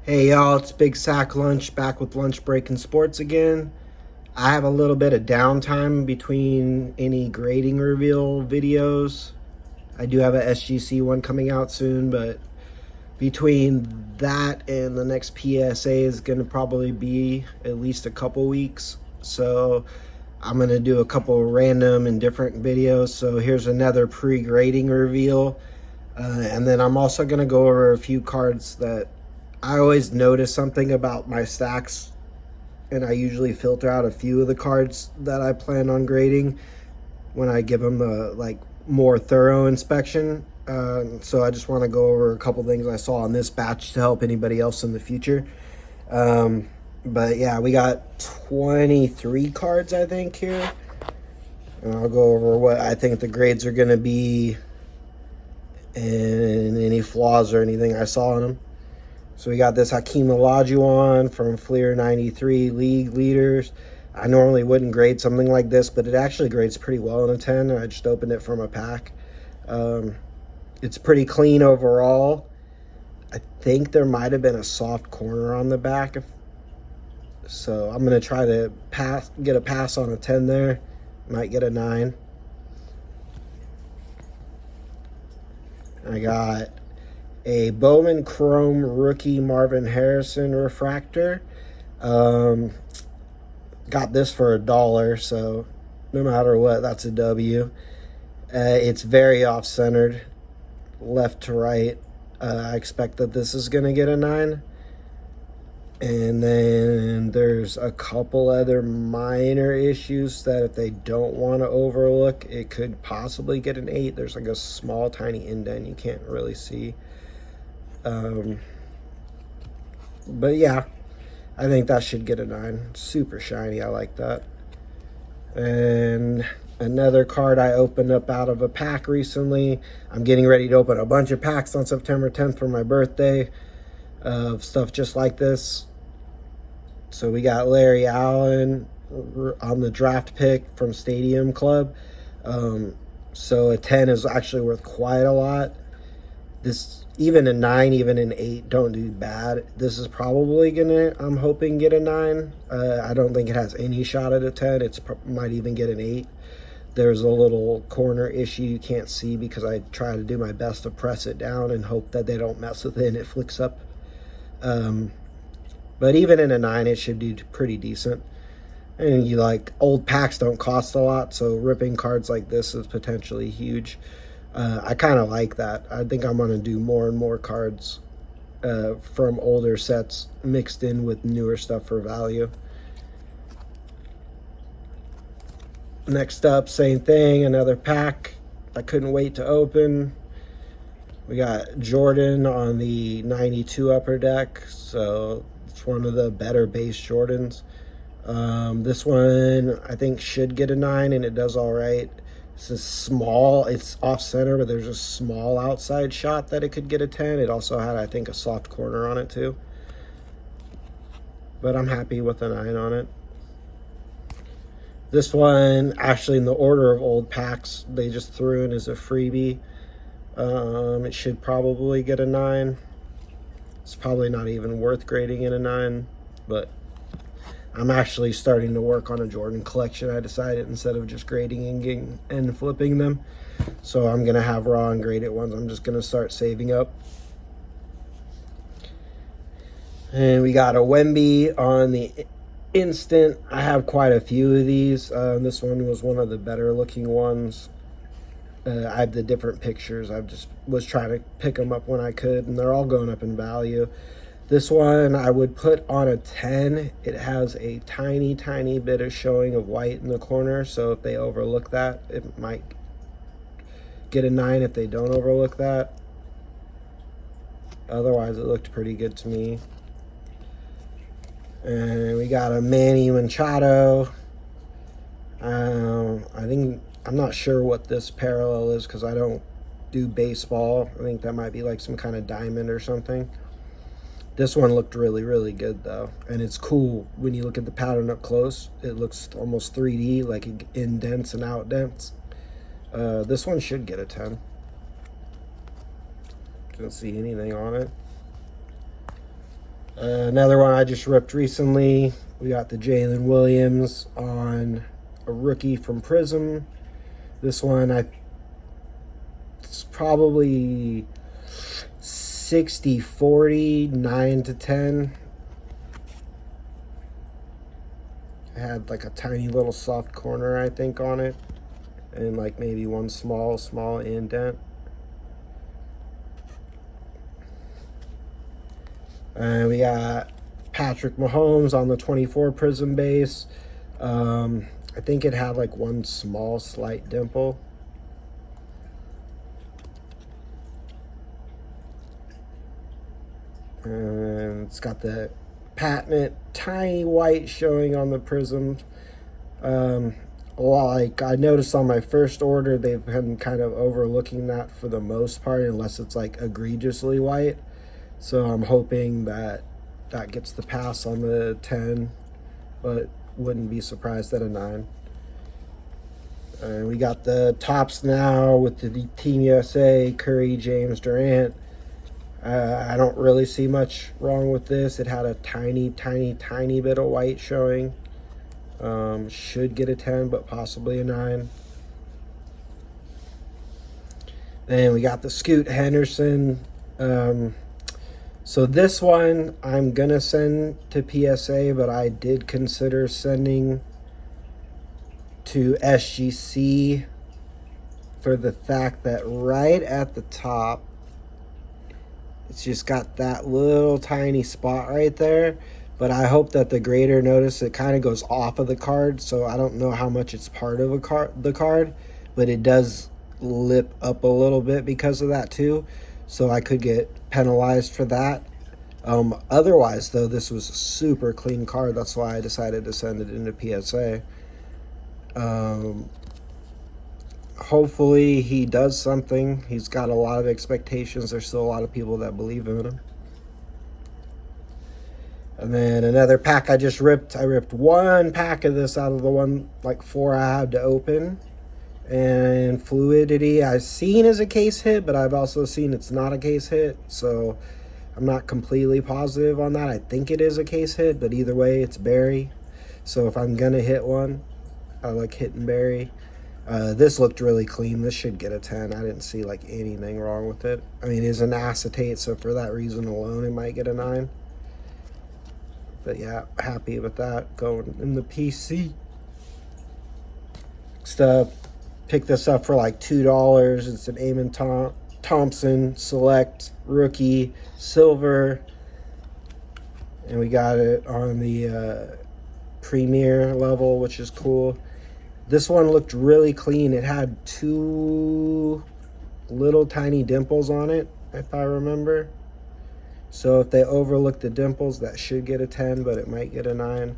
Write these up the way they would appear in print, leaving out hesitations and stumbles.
Hey y'all, it's Big Sack Lunch back with Lunch Break and Sports again. I have a little bit of downtime between any grading reveal videos. I do have a SGC one coming out soon, but between that and the next PSA is going to probably be at least a couple weeks. So I'm going to do a couple random and different videos. So here's another pre-grading reveal. And then I'm also going to go over a few cards that I always notice something about my stacks, and I usually filter out a few of the cards that I plan on grading when I give them a more thorough inspection. So I just want to go over a couple things I saw in this batch to help anybody else in the future. But yeah, we got 23 cards I think here, and I'll go over what I think the grades are going to be and any flaws or anything I saw in them. So we got this Hakeem Olajuwon from Fleer 93 League Leaders. I normally wouldn't grade something like this, but it actually grades pretty well in a 10. I just opened it from a pack. It's pretty clean overall. I think there might have been a soft corner on the back. So I'm going to try to get a pass on a 10 there. Might get a 9. I got a Bowman Chrome rookie Marvin Harrison refractor. Got this for $1, so no matter what, that's a W. It's very off-centered, left to right. I expect that this is going to get a 9. And then there's a couple other minor issues that if they don't want to overlook, it could possibly get an 8. There's like a small, tiny indent you can't really see. But yeah, I think that should get a 9. Super shiny, I like that. And another card I opened up out of a pack recently. I'm getting ready to open a bunch of packs on September 10th for my birthday of stuff just like this. So we got Larry Allen on the draft pick from Stadium Club. So a 10 is actually worth quite a lot. This, even a 9, even an 8 don't do bad. This is probably gonna, I'm hoping, get a 9. I don't think it has any shot at a 10. It might even get an 8. There's a little corner issue you can't see because I try to do my best to press it down and hope that they don't mess with it and it flicks up. But even in a 9, it should do pretty decent. And old packs don't cost a lot, so ripping cards like this is potentially huge. I kind of like that. I think I'm going to do more and more cards from older sets mixed in with newer stuff for value. Next up, same thing, another pack I couldn't wait to open. We got Jordan on the 92 upper deck, so it's one of the better base Jordans. This one I think should get a 9, and it does all right. This is small, it's off center, but there's a small outside shot that it could get a 10. It also had, I think, a soft corner on it too. But I'm happy with a 9 on it. This one, actually in the order of old packs, they just threw in as a freebie. It should probably get a 9. It's probably not even worth grading in a 9, but I'm actually starting to work on a Jordan collection. I decided instead of just grading and flipping them. So I'm going to have raw and graded ones. I'm just going to start saving up. And we got a Wemby on the instant. I have quite a few of these. This one was one of the better looking ones. I have the different pictures. I just was trying to pick them up when I could, and they're all going up in value. This one I would put on a 10. It has a tiny, tiny bit of showing of white in the corner, so if they overlook that, it might get a 9 if they don't overlook that. Otherwise, it looked pretty good to me. And we got a Manny Machado. I'm not sure what this parallel is because I don't do baseball. I think that might be like some kind of diamond or something. This one looked really, really good though. And it's cool when you look at the pattern up close. It looks almost 3D, like it indents and outdents. This one should get a 10. Don't see anything on it. Another one I just ripped recently. We got the Jalen Williams on a rookie from Prism. This one, it's probably 60-40, 9-10. It had like a tiny little soft corner, I think, on it. And like maybe one small indent. And we got Patrick Mahomes on the 24 Prism base. I think it had like one small slight dimple. And it's got the patent tiny white showing on the Prism. Like I noticed on my first order, they've been kind of overlooking that for the most part, unless it's like egregiously white. So I'm hoping that that gets the pass on the 10, but wouldn't be surprised at a 9. And we got the tops now with the Team USA, Curry, James, Durant. I don't really see much wrong with this. It had a tiny bit of white showing. Should get a 10, but possibly a 9. Then we got the Scoot Henderson. So this one I'm going to send to PSA, but I did consider sending to SGC for the fact that right at the top, it's just got that little tiny spot right there. But I hope that the grader notice it kind of goes off of the card, so I don't know how much it's part of the card, but it does lip up a little bit because of that too. So I could get penalized for that. Otherwise, though, this was a super clean card. That's why I decided to send it into PSA. Hopefully he does something. He's got a lot of expectations. There's still a lot of people that believe in him. And then another pack I just ripped. I ripped one pack of this out of the 4 I had to open. And Fluidity I've seen as a case hit, but I've also seen it's not a case hit. So I'm not completely positive on that. I think it is a case hit, but either way, it's Barry. So if I'm going to hit one, I like hitting Barry. This looked really clean. This should get a 10. I didn't see like anything wrong with it. I mean, it is an acetate, so for that reason alone, it might get a 9. But yeah, happy with that. Going in the PC. Next up, picked this up for like $2. It's an Eamon Thompson Select Rookie Silver. And we got it on the Premier level, which is cool. This one looked really clean. It had 2 little tiny dimples on it, if I remember. So if they overlook the dimples, that should get a 10, but it might get a 9.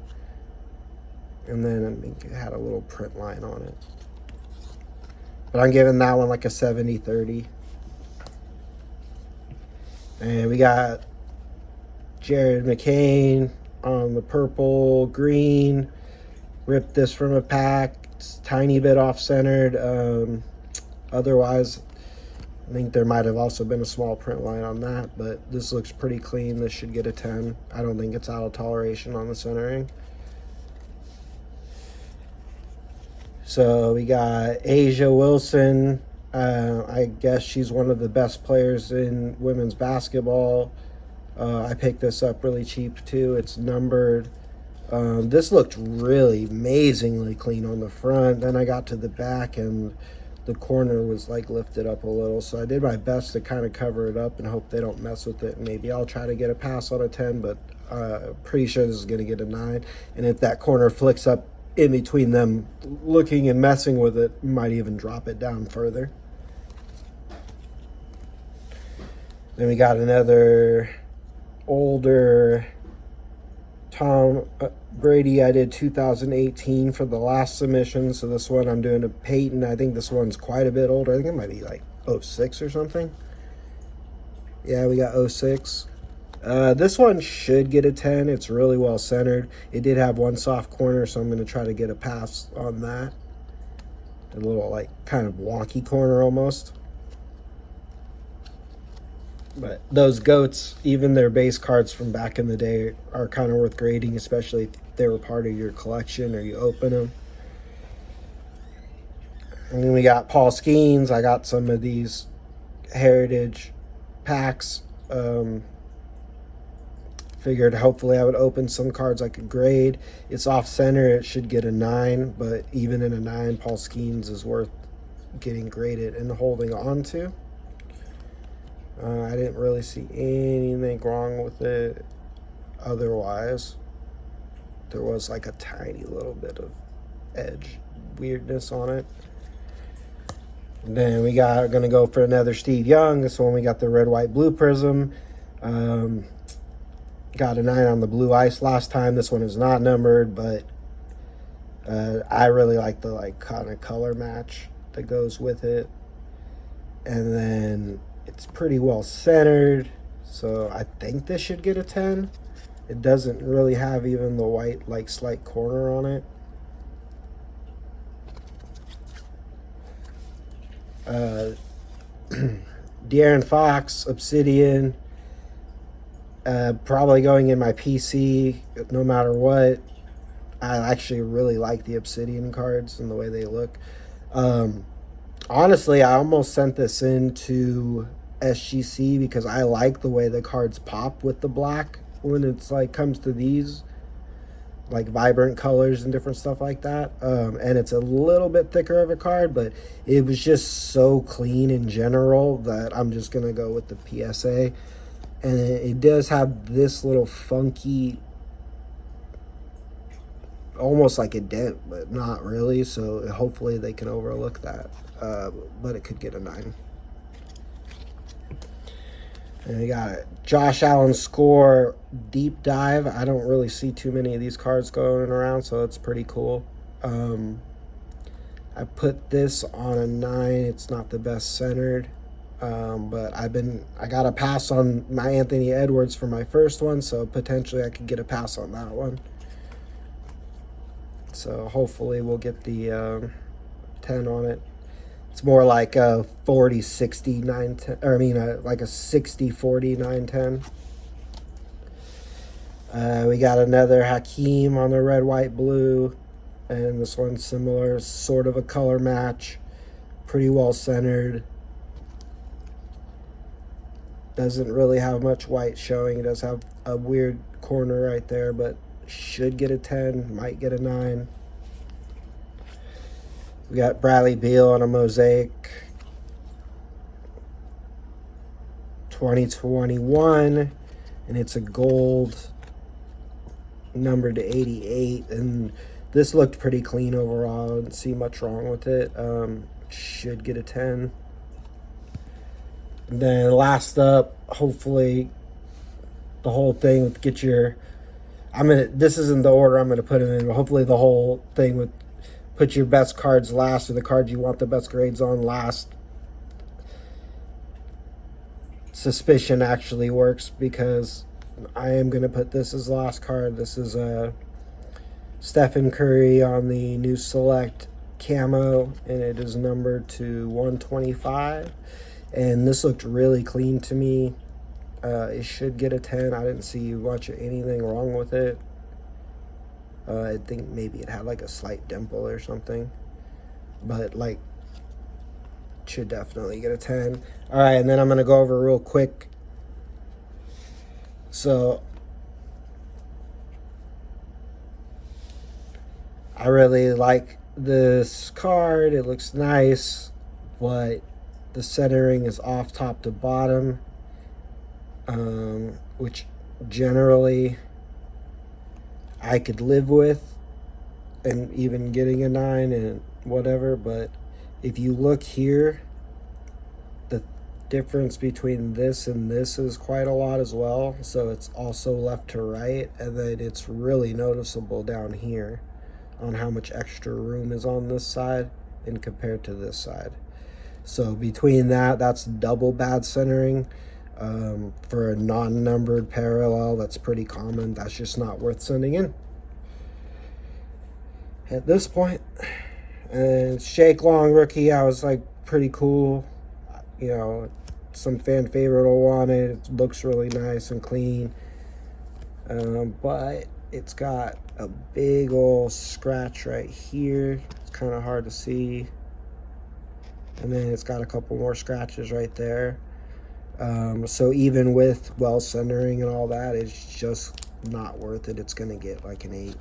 And then I think it had a little print line on it. But I'm giving that one like a 70-30. And we got Jared McCain on the purple, green. Ripped this from a pack. It's a tiny bit off-centered. Otherwise, I think there might have also been a small print line on that, but this looks pretty clean. This should get a 10. I don't think it's out of toleration on the centering. So we got Asia Wilson. I guess she's one of the best players in women's basketball. I picked this up really cheap too. It's numbered. This looked really amazingly clean on the front. Then I got to the back and the corner was like lifted up a little. So I did my best to kind of cover it up and hope they don't mess with it. Maybe I'll try to get a pass on a 10, but pretty sure this is going to get a 9. And if that corner flicks up in between them looking and messing with it, might even drop it down further. Then we got another older Tom Brady. I did 2018 for the last submission, so this one I'm doing a Peyton. I think this one's quite a bit older. I think it might be like 06 or something. Yeah, we got 06. This one should get a 10. It's really well centered. It did have one soft corner, so I'm going to try to get a pass on that. A little like kind of wonky corner almost. But those goats, even their base cards from back in the day, are kind of worth grading, especially if they were part of your collection or you open them. And then we got Paul Skeens. I got some of these heritage packs. Figured hopefully I would open some cards I could grade. It's off center. It should get a 9, but even in a 9, Paul Skeens is worth getting graded and holding on to. I didn't really see anything wrong with it otherwise. There was like a tiny little bit of edge weirdness on it. And then we got gonna go for another Steve Young. This one we got the red, white, blue prism. Got a 9 on the blue ice last time. This one is not numbered, but I really like the kind of color match that goes with it. And then it's pretty well centered, so I think this should get a 10. It doesn't really have even the white slight corner on it. De'Aaron Fox, Obsidian, probably going in my PC no matter what. I actually really like the Obsidian cards and the way they look. Honestly, I almost sent this into SGC because I like the way the cards pop with the black when it's comes to these vibrant colors and different stuff like that. And it's a little bit thicker of a card, but it was just so clean in general that I'm just gonna go with the PSA. And it does have this little funky, almost like a dent, but not really, so hopefully they can overlook that. But it could get a 9. And we got it. Josh Allen score deep dive. I don't really see too many of these cards going around, so it's pretty cool. I put this on a 9. It's not the best centered, but I got a pass on my Anthony Edwards for my first one, so potentially I could get a pass on that one. So hopefully we'll get the 10 on it. It's more like a 40-60 9-10, or I mean like a 60-40 9-10. We got another Hakeem on the red, white, blue, and this one's similar, sort of a color match, pretty well centered. Doesn't really have much white showing. It does have a weird corner right there, but should get a 10, might get a 9. We got Bradley Beal on a mosaic 2021, and it's a gold number to 88, and this looked pretty clean overall. I didn't see much wrong with it. Should get a 10. And then last up, hopefully the whole thing get your, this isn't the order I'm gonna put them in, but hopefully the whole thing with put your best cards last, or the cards you want the best grades on last. Suspicion actually works, because I am going to put this as the last card. This is Stephen Curry on the new Select Camo, and it is numbered to 125. And this looked really clean to me. It should get a 10. I didn't see much of anything wrong with it. I think maybe it had a slight dimple or something, but should definitely get a 10. All right, and then I'm gonna go over real quick. So I really like this card. It looks nice, but the centering is off top to bottom, which generally I could live with, and even getting a 9 and whatever. But if you look here, the difference between this and this is quite a lot as well. So it's also left to right, and then it's really noticeable down here on how much extra room is on this side and compared to this side. So between that's double bad centering. For a non-numbered parallel, that's pretty common. That's just not worth sending in at this point. And Shake Long rookie, I was pretty cool. some fan favorite will want it. It looks really nice and clean. But it's got a big old scratch right here. It's kind of hard to see. And then it's got a couple more scratches right there. So even with well centering and all that, it's just not worth it. It's going to get like an 8,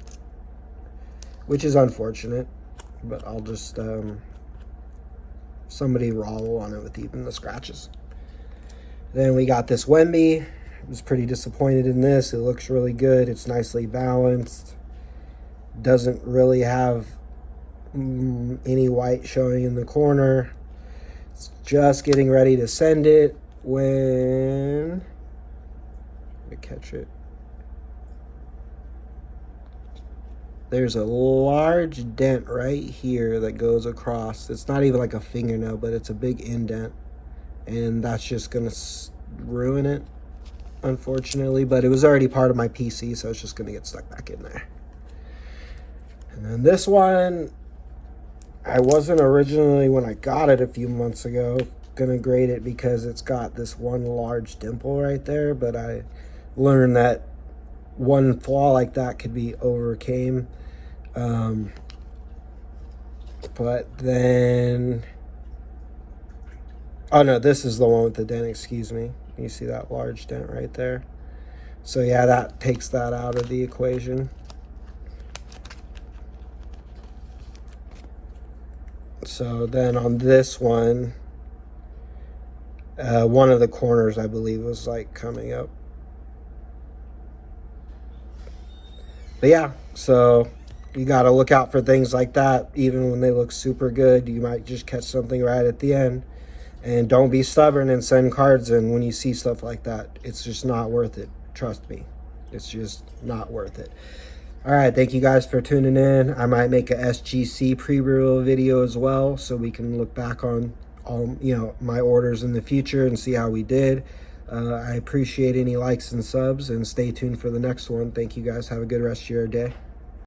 which is unfortunate. But I'll just, somebody raw will want it with even the scratches. Then we got this Wemby. I was pretty disappointed in this. It looks really good. It's nicely balanced. Doesn't really have any white showing in the corner. It's just getting ready to send it when I catch it. There's a large dent right here that goes across. It's not even like a fingernail, but it's a big indent. And that's just going to ruin it, unfortunately. But it was already part of my PC, so it's just going to get stuck back in there. And then this one, I wasn't originally, when I got it a few months ago, going to grade it because it's got this one large dimple right there. But I learned that one flaw like that could be overcame. But then, oh no, this is the one with the dent, excuse me. You see that large dent right there? So yeah, that takes that out of the equation. So then on this one, one of the corners, I believe, was like coming up. But yeah, so you got to look out for things like that. Even when they look super good, you might just catch something right at the end. And don't be stubborn and send cards in when you see stuff like that. It's just not worth it. Trust me. It's just not worth it. All right, thank you guys for tuning in. I might make a SGC pre-reveal video as well, so we can look back on all, my orders in the future and see how we did. I appreciate any likes and subs, and stay tuned for the next one. Thank you guys. Have a good rest of your day.